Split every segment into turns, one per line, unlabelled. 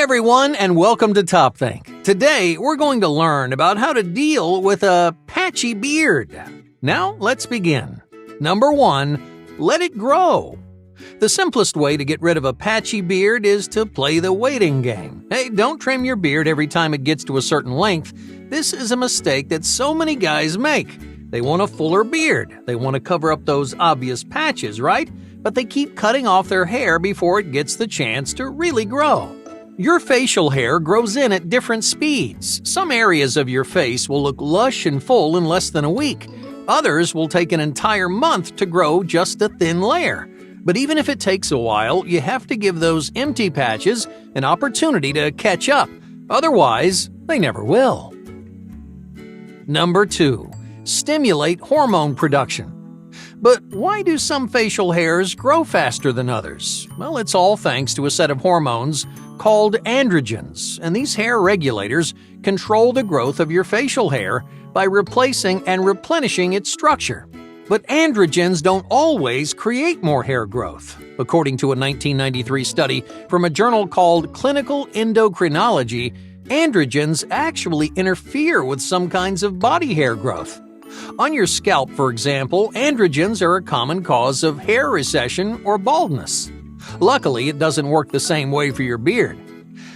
everyone, and welcome to Top Think. Today, we're going to learn about how to deal with a patchy beard. Now, let's begin. Number 1, let it grow. The simplest way to get rid of a patchy beard is to play the waiting game. Hey, don't trim your beard every time it gets to a certain length. This is a mistake that so many guys make. They want a fuller beard. They want to cover up those obvious patches, right? But they keep cutting off their hair before it gets the chance to really grow. Your facial hair grows in at different speeds. Some areas of your face will look lush and full in less than a week. Others will take an entire month to grow just a thin layer. But even if it takes a while, you have to give those empty patches an opportunity to catch up. Otherwise, they never will. Number 2, stimulate hormone production. But why do some facial hairs grow faster than others? Well, it's all thanks to a set of hormones called androgens, and these hair regulators control the growth of your facial hair by replacing and replenishing its structure. But androgens don't always create more hair growth. According to a 1993 study from a journal called Clinical Endocrinology, androgens actually interfere with some kinds of body hair growth. On your scalp, for example, androgens are a common cause of hair recession or baldness. Luckily, it doesn't work the same way for your beard.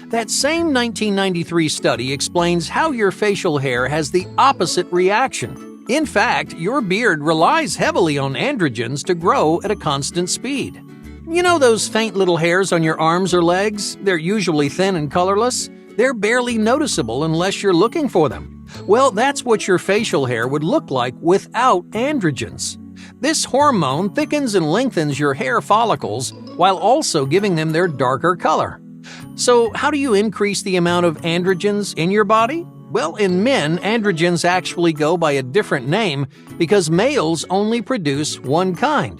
That same 1993 study explains how your facial hair has the opposite reaction. In fact, your beard relies heavily on androgens to grow at a constant speed. You know those faint little hairs on your arms or legs? They're usually thin and colorless. They're barely noticeable unless you're looking for them. Well, that's what your facial hair would look like without androgens. This hormone thickens and lengthens your hair follicles while also giving them their darker color. So, how do you increase the amount of androgens in your body? Well, in men, androgens actually go by a different name because males only produce one kind.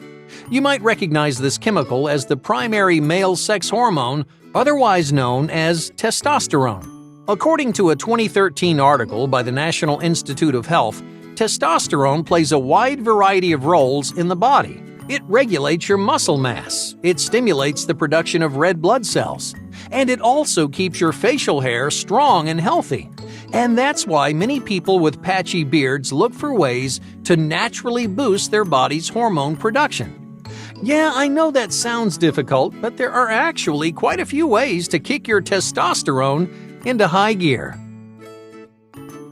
You might recognize this chemical as the primary male sex hormone, otherwise known as testosterone. According to a 2013 article by the National Institute of Health, testosterone plays a wide variety of roles in the body. It regulates your muscle mass, it stimulates the production of red blood cells, and it also keeps your facial hair strong and healthy. And that's why many people with patchy beards look for ways to naturally boost their body's hormone production. Yeah, I know that sounds difficult, but there are actually quite a few ways to kick your testosterone into high gear.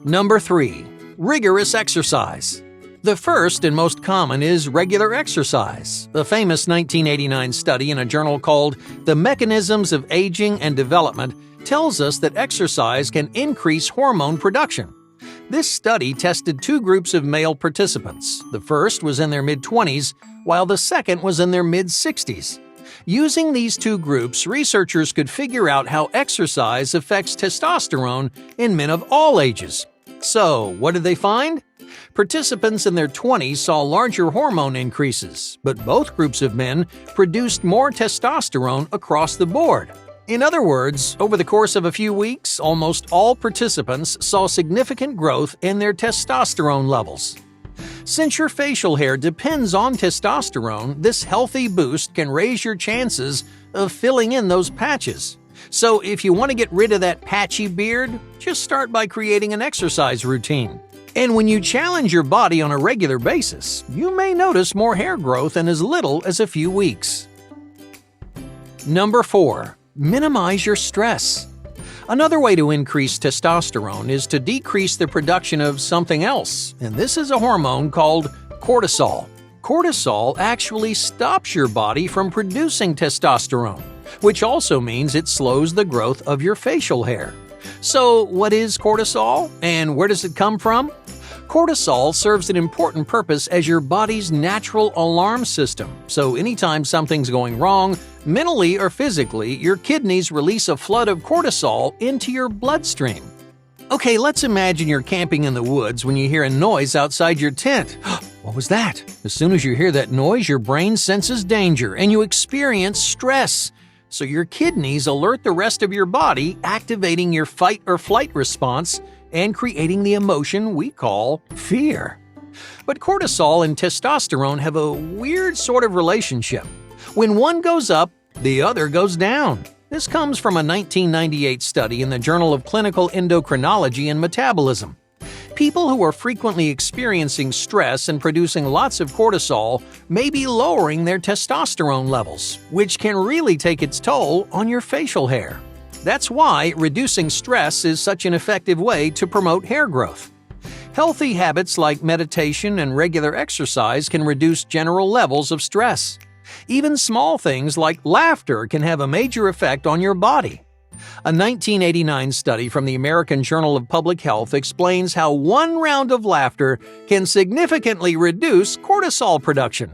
Number 3, rigorous exercise. The first and most common is regular exercise. A famous 1989 study in a journal called The Mechanisms of Aging and Development tells us that exercise can increase hormone production. This study tested 2 groups of male participants. The first was in their mid-20s, while the second was in their mid-60s. Using these 2 groups, researchers could figure out how exercise affects testosterone in men of all ages. So, what did they find? Participants in their 20s saw larger hormone increases, but both groups of men produced more testosterone across the board. In other words, over the course of a few weeks, almost all participants saw significant growth in their testosterone levels. Since your facial hair depends on testosterone, this healthy boost can raise your chances of filling in those patches. So if you want to get rid of that patchy beard, just start by creating an exercise routine. And when you challenge your body on a regular basis, you may notice more hair growth in as little as a few weeks. Number 4, minimize your stress. Another way to increase testosterone is to decrease the production of something else, and this is a hormone called cortisol. Cortisol actually stops your body from producing testosterone, which also means it slows the growth of your facial hair. So, what is cortisol, and where does it come from? Cortisol serves an important purpose as your body's natural alarm system. So anytime something's going wrong, mentally or physically, your kidneys release a flood of cortisol into your bloodstream. Okay, let's imagine you're camping in the woods when you hear a noise outside your tent. What was that? As soon as you hear that noise, your brain senses danger and you experience stress. So your kidneys alert the rest of your body, activating your fight or flight response and creating the emotion we call fear. But cortisol and testosterone have a weird sort of relationship. When one goes up, the other goes down. This comes from a 1998 study in the Journal of Clinical Endocrinology and Metabolism. People who are frequently experiencing stress and producing lots of cortisol may be lowering their testosterone levels, which can really take its toll on your facial hair. That's why reducing stress is such an effective way to promote hair growth. Healthy habits like meditation and regular exercise can reduce general levels of stress. Even small things like laughter can have a major effect on your body. A 1989 study from the American Journal of Public Health explains how one round of laughter can significantly reduce cortisol production,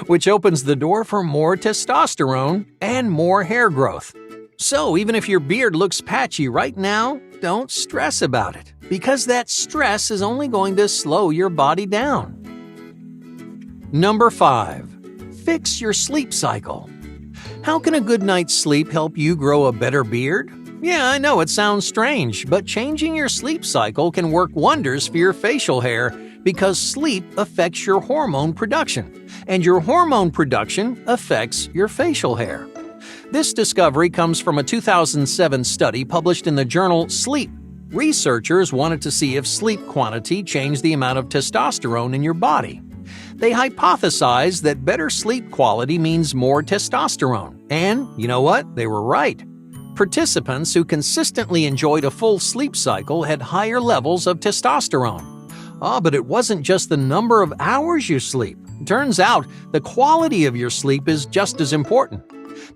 which opens the door for more testosterone and more hair growth. So even if your beard looks patchy right now, don't stress about it, because that stress is only going to slow your body down. Number 5. Fix your sleep cycle. How can a good night's sleep help you grow a better beard? Yeah, I know it sounds strange, but changing your sleep cycle can work wonders for your facial hair because sleep affects your hormone production, and your hormone production affects your facial hair. This discovery comes from a 2007 study published in the journal Sleep. Researchers wanted to see if sleep quantity changed the amount of testosterone in your body. They hypothesized that better sleep quality means more testosterone. And you know what? They were right. Participants who consistently enjoyed a full sleep cycle had higher levels of testosterone. But it wasn't just the number of hours you sleep. Turns out the quality of your sleep is just as important.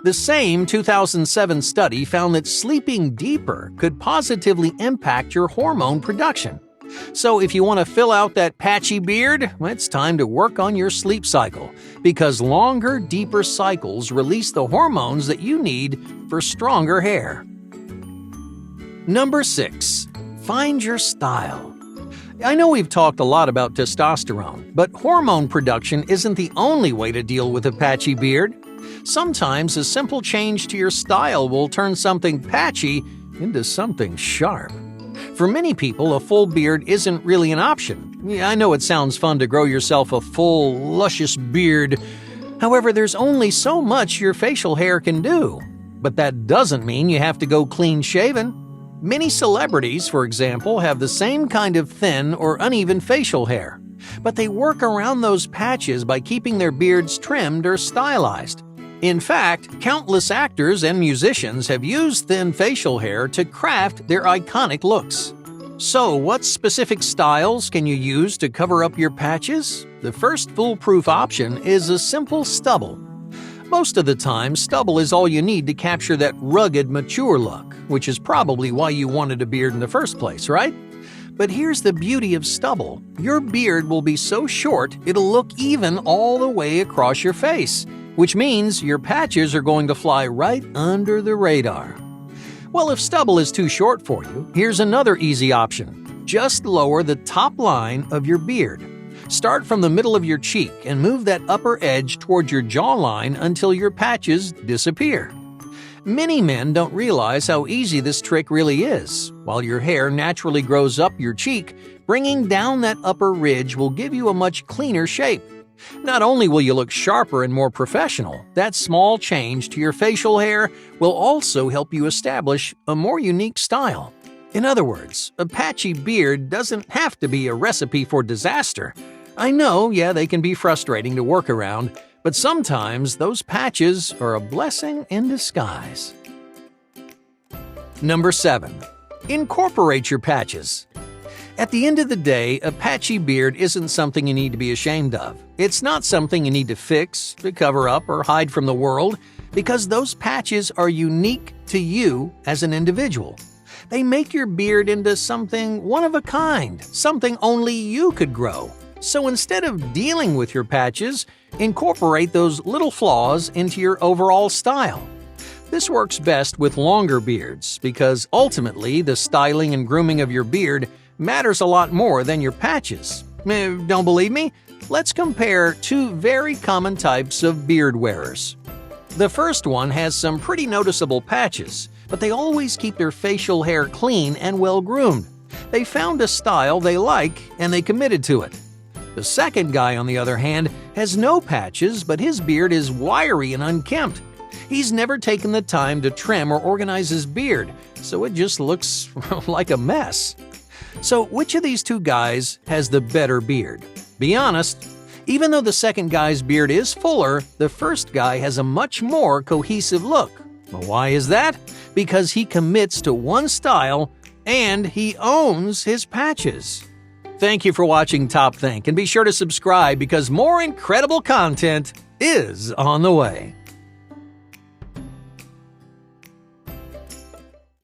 The same 2007 study found that sleeping deeper could positively impact your hormone production. So if you want to fill out that patchy beard, it's time to work on your sleep cycle, because longer, deeper cycles release the hormones that you need for stronger hair. Number 6. Find your style. I know we've talked a lot about testosterone, but hormone production isn't the only way to deal with a patchy beard. Sometimes a simple change to your style will turn something patchy into something sharp. For many people, a full beard isn't really an option. Yeah, I know it sounds fun to grow yourself a full, luscious beard. However, there's only so much your facial hair can do. But that doesn't mean you have to go clean-shaven. Many celebrities, for example, have the same kind of thin or uneven facial hair. But they work around those patches by keeping their beards trimmed or stylized. In fact, countless actors and musicians have used thin facial hair to craft their iconic looks. So, what specific styles can you use to cover up your patches? The first foolproof option is a simple stubble. Most of the time, stubble is all you need to capture that rugged, mature look, which is probably why you wanted a beard in the first place, right? But here's the beauty of stubble. Your beard will be so short, it'll look even all the way across your face, which means your patches are going to fly right under the radar. Well, if stubble is too short for you, here's another easy option. Just lower the top line of your beard. Start from the middle of your cheek and move that upper edge toward your jawline until your patches disappear. Many men don't realize how easy this trick really is. While your hair naturally grows up your cheek, bringing down that upper ridge will give you a much cleaner shape. Not only will you look sharper and more professional, that small change to your facial hair will also help you establish a more unique style. In other words, a patchy beard doesn't have to be a recipe for disaster. I know, they can be frustrating to work around, but sometimes those patches are a blessing in disguise. Number 7. Incorporate your patches. At the end of the day, a patchy beard isn't something you need to be ashamed of. It's not something you need to fix, to cover up, or hide from the world, because those patches are unique to you as an individual. They make your beard into something one of a kind, something only you could grow. So instead of dealing with your patches, incorporate those little flaws into your overall style. This works best with longer beards because ultimately the styling and grooming of your beard matters a lot more than your patches. Don't believe me? Let's compare two very common types of beard wearers. The first one has some pretty noticeable patches, but they always keep their facial hair clean and well-groomed. They found a style they like and they committed to it. The second guy, on the other hand, has no patches, but his beard is wiry and unkempt. He's never taken the time to trim or organize his beard, so it just looks like a mess. So which of these two guys has the better beard? Be honest. Even though the second guy's beard is fuller, the first guy has a much more cohesive look. Well, why is that? Because he commits to one style and he owns his patches. Thank you for watching Top Think, and be sure to subscribe because more incredible content is on the way.